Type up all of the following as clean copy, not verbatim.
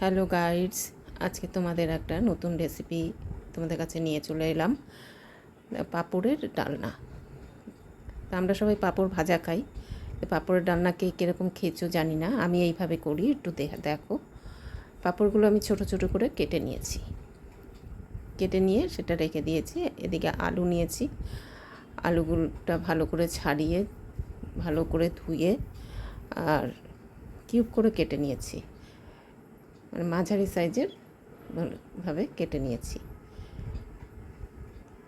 Hello guides, আজকে তোমাদের একটা নতুন রেসিপি তোমাদের কাছে নিয়ে চলে এলাম। পাঁপড়ের ডালনা। তা আমরা সবাই পাঁপড় ভাজা খাই। পাঁপড়ের ডালনাকে কীরকম খেয়েছো জানি না, আমি এইভাবে করি, একটু দেখো। পাঁপড়গুলো আমি ছোট ছোট করে কেটে নিয়েছি, কেটে নিয়ে সেটা রেখে দিয়েছি। এদিকে আলু নিয়েছি, আলুগুলোটা ভালো করে ছাড়িয়ে ভালো করে ধুয়ে আর কিউব করে কেটে নিয়েছি, মানে মাঝারি সাইজের ভাবে কেটে নিয়েছি।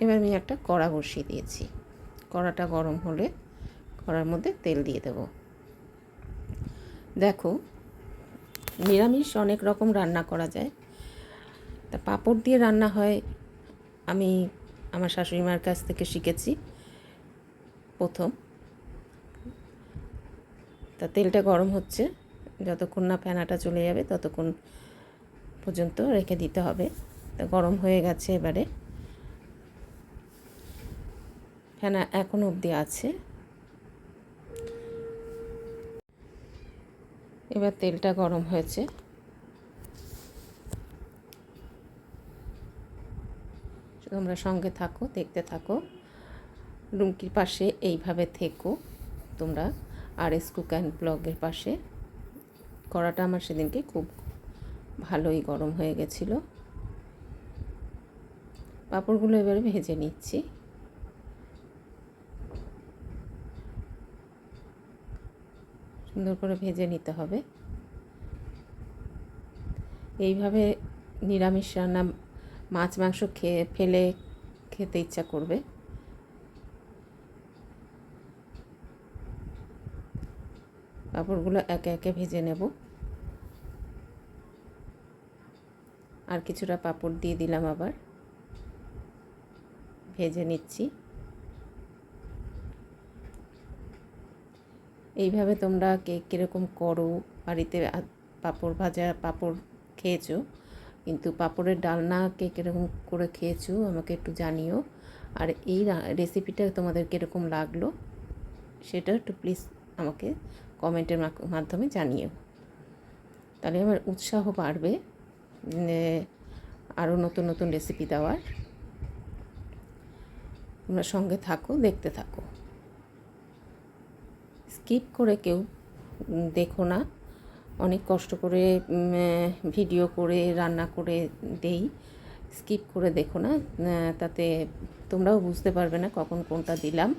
এবার আমি একটা কড়া বসিয়ে দিয়েছি। কড়াটা গরম হলে কড়ার মধ্যে তেল দিয়ে দেব। দেখো, নিরামিষ অনেক রকম রান্না করা যায়, তা পাঁপড় দিয়ে রান্না হয় আমি আমার শাশুড়ি মার কাছ থেকে শিখেছি প্রথম। তা তেলটা গরম হচ্ছে, যতক্ষণ না ফেনাটা চলে যাবে ততক্ষণ পর্যন্ত রেখে দিতে হবে। তা গরম হয়ে গেছে, এবারে ফেনা এখনও অবধি আছে। এবার তেলটা গরম হয়েছে, তোমরা সঙ্গে থাকো, দেখতে থাকো। রুমকির পাশে এইভাবে থেকো তোমরা, RS কুক অ্যান্ড ব্লগের পাশে। কড়াটা আমার সেদিনকে খুব ভালোই গরম হয়ে গেছিলো। পাঁপড়গুলো এবারে ভেজে নিচ্ছি। সুন্দর করে ভেজে নিতে হবে। এইভাবে নিরামিষ রান্না, মাছ মাংস ফেলে খেতে ইচ্ছা করবে। পাঁপড়গুলো একে একে ভেজে নেব। আর কিছুটা পাঁপড় দিয়ে দিলাম, আবার ভেজে নিচ্ছি। এইভাবে তোমরা কে কীরকম করো, বাড়িতে পাঁপড় ভাজা পাঁপড় খেয়েছো, কিন্তু পাঁপড়ের ডালনা কে কীরকম করে খেয়েছো আমাকে একটু জানিও। আর এই রেসিপিটা তোমাদের কীরকম লাগলো সেটা একটু প্লিজ আমাকে কমেন্টের মাধ্যমে জানিও, তাহলে আমার উৎসাহ বাড়বে আরও নতুন নতুন রেসিপি দেওয়ার। তোমরা সঙ্গে থাকো, দেখতে থাকো, স্কিপ করে কেউ দেখো না। অনেক কষ্ট করে ভিডিও করে রান্না করে দেই, স্কিপ করে দেখো না, তাতে তোমরাও বুঝতে পারবে না কখন কোনটা দিলাম।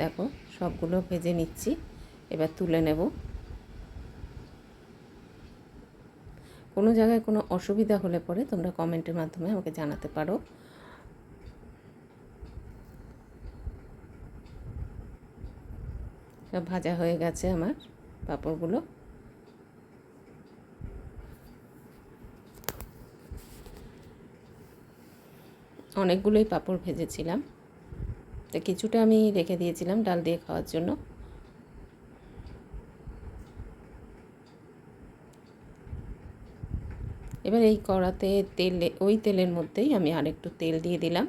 দেখো, সবগুলো ভেজে নিচ্ছি, এবার তুলে নেব। কোনো জায়গায় কোনো অসুবিধা হলে পরে তোমরা কমেন্টের মাধ্যমে আমাকে জানাতে পারো। সব ভাজা হয়ে গেছে আমার পাঁপড়গুলো। অনেকগুলোই পাঁপড় ভেজেছিলাম, তো কিছুটা আমি রেখে দিয়েছিলাম ডাল দিয়ে খাওয়ার জন্য। এবার এই কড়াতে ওই তেলের মধ্যেই আমি আরেকটু তেল দিয়ে দিলাম।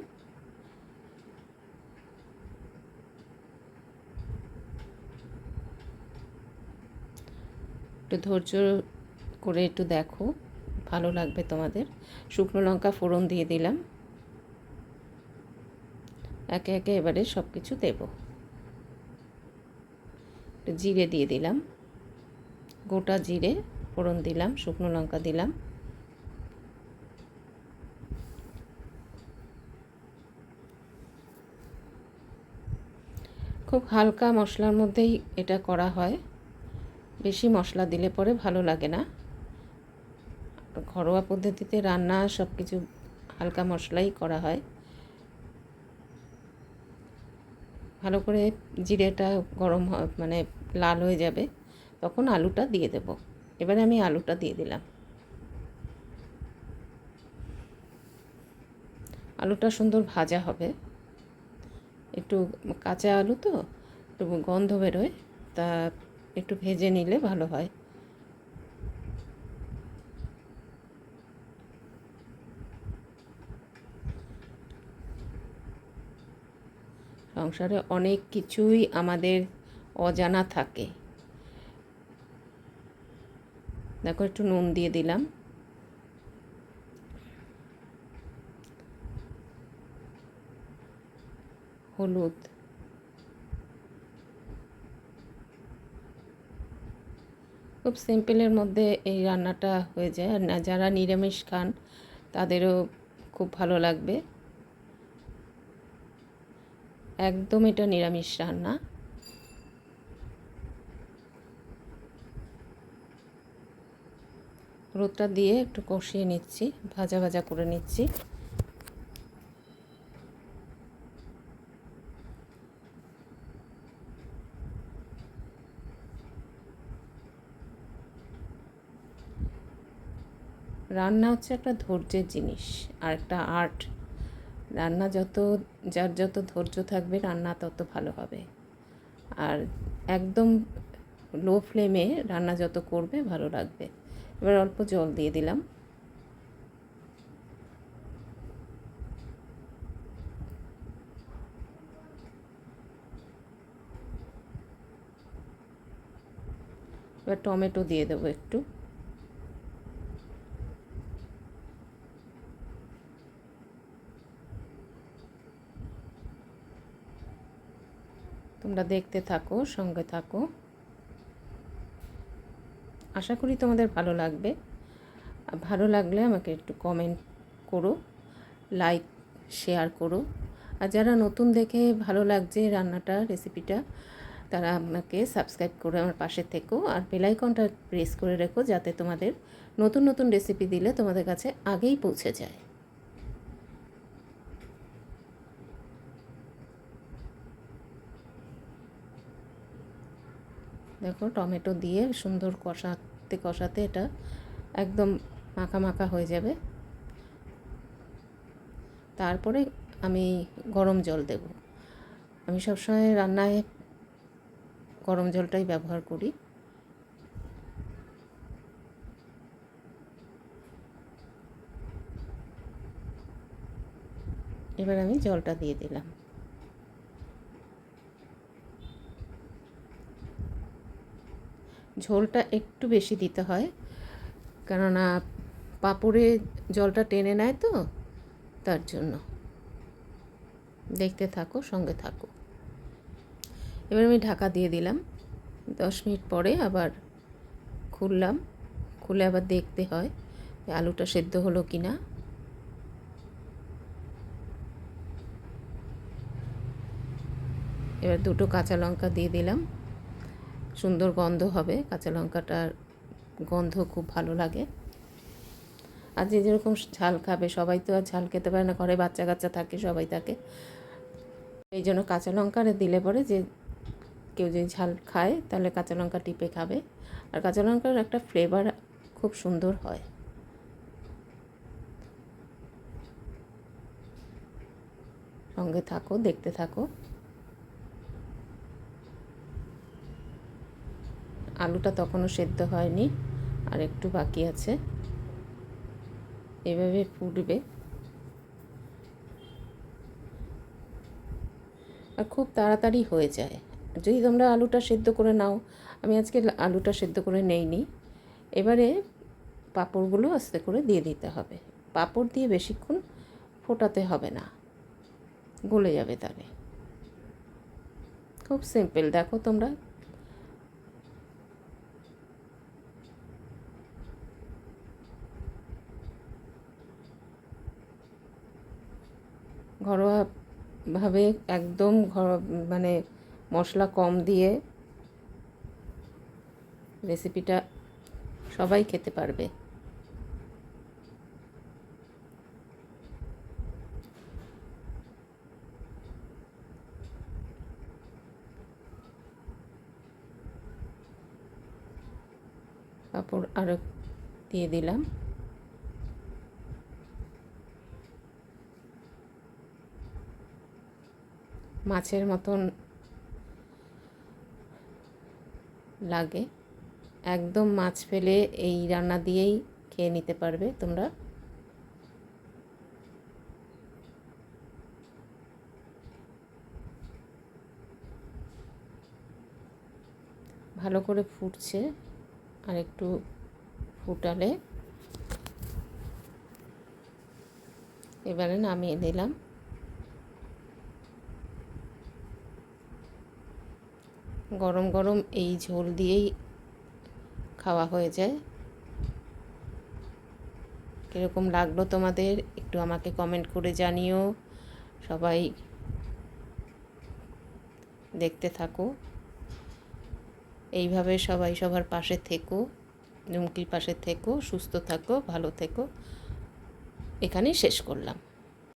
একটু ধৈর্য করে একটু দেখো, ভালো লাগবে তোমাদের। শুকনো লঙ্কা ফোড়ন দিয়ে দিলাম। একে একে এবারে সব কিছু দেব। একটু জিরে দিয়ে দিলাম, গোটা জিরে ফোড়ন দিলাম, শুকনো লঙ্কা দিলাম। খুব হালকা মশলার মধ্যেই এটা করা হয়, বেশি মশলা দিলে পরে ভালো লাগে না। ঘরোয়া পদ্ধতিতে রান্না সব কিছু হালকা মশলাই করা হয়। ভালো করে জিরেটা গরম মানে লাল হয়ে যাবে, তখন আলুটা দিয়ে দেব। এবারে আমি আলুটা দিয়ে দিলাম। আলুটা সুন্দর ভাজা হবে, একটু কাঁচা আলু তো একটু গন্ধ বেরোয়, তা একটু ভেজে নিলে ভালো হয়। সংসারে অনেক কিছুই আমাদের অজানা থাকে, দেখো একটু নুন দিয়ে দিলাম, হলুদ, খুব সিম্পলের মধ্যে এই রান্নাটা হয়ে যায়। আর না যারা নিরামিষ খান তাদেরও খুব ভালো লাগবে। একদম এটা নিরামিষ রান্না। হলুদটা দিয়ে একটু কষিয়ে নিচ্ছি, ভাজা ভাজা করে নিচ্ছি। রান্না হচ্ছে একটা ধৈর্যের জিনিস আর একটা আর্ট। রান্না যার যত ধৈর্য থাকবে রান্না তত ভালো হবে। আর একদম লো ফ্লেমে রান্না যত করবে ভালো লাগবে। এবার অল্প জল দিয়ে দিলাম। এবার টমেটো দিয়ে দেবো একটু। তোমরা দেখতে থাকো, সঙ্গে থাকো। আশা করি তোমাদের ভালো লাগবে। ভালো লাগলে আমাকে একটু কমেন্ট করো, লাইক শেয়ার করো। আর যারা নতুন দেখে ভালো লাগছে রান্নাটা, রেসিপিটা, তারা আমাকে সাবস্ক্রাইব করে আমার পাশে থেকো। আর বেল আইকনটা প্রেস করে রেখো, যাতে তোমাদের নতুন নতুন রেসিপি দিলে তোমাদের কাছে আগেই পৌঁছে যায়। দেখো টমেটো দিয়ে সুন্দর কষাতে কষাতে এটা একদম মাখা মাখা হয়ে যাবে। তারপরে আমি গরম জল দেব। আমি সবসময় রান্নায় গরম জলটাই ব্যবহার করি। এবার আমি জলটা দিয়ে দিলাম। ঝোলটা একটু বেশি দিতে হয়, কেননা পাঁপড়ে জলটা টেনে নেয় তো, তার জন্য। দেখতে থাকো, সঙ্গে থাকো। এবার আমি ঢাকা দিয়ে দিলাম। 10 মিনিট পরে আবার খুললাম। খুলে আবার দেখতে হয় আলুটা সেদ্ধ হলো কি না। এবার 2টো কাঁচা লঙ্কা দিয়ে দিলাম। সুন্দর গন্ধ হবে, কাঁচা লঙ্কাটার গন্ধ খুব ভালো লাগে। আর যে যেরকম ঝাল খাবে, সবাই তো আর ঝাল খেতে পারে না, ঘরে বাচ্চা কাচ্চা থাকে, সবাই থাকে। এই জন্য কাঁচা লঙ্কা দিলে পরে যে কেউ যদি ঝাল খায় তাহলে কাঁচা লঙ্কা টিপে খাবে। আর কাঁচা লঙ্কার একটা ফ্লেভার খুব সুন্দর হয়। সঙ্গে থাকো, দেখতে থাকো। আলুটা তখনও সেদ্ধ হয়নি, আর একটু বাকি আছে। এভাবে ফুটবে আর খুব তাড়াতাড়ি হয়ে যায় যদি তোমরা আলুটা সেদ্ধ করে নাও। আমি আজকে আলুটা সেদ্ধ করে নেইনি। এবারে পাঁপড়গুলো আস্তে করে দিয়ে দিতে হবে। পাঁপড় দিয়ে বেশিক্ষণ ফোটাতে হবে না, গলে যাবে তাহলে। খুব সিম্পল, দেখো তোমরা। ঘরোয়াভাবে একদম মানে মশলা কম দিয়ে রেসিপিটা সবাই খেতে পারবে। পাঁপড় আরও দিয়ে দিলাম। মাছের মতন লাগে, একদম মাছ ফেলে এই রান্না দিয়েই খেয়ে নিতে পারবে তোমরা। ভালো করে ফুটছে, আর একটু ফুটালে এবারে নামিয়ে দিলাম। গরম গরম এই ঝোল দিয়েই খাওয়া হয়ে যায়। কীরকম লাগলো তোমাদের একটু আমাকে কমেন্ট করে জানিও। সবাই দেখতে থাকো, এইভাবে সবাই সবার পাশে থেকো, রুমকির পাশে থেকো, সুস্থ থাকো, ভালো থেকো। এখানেই শেষ করলাম।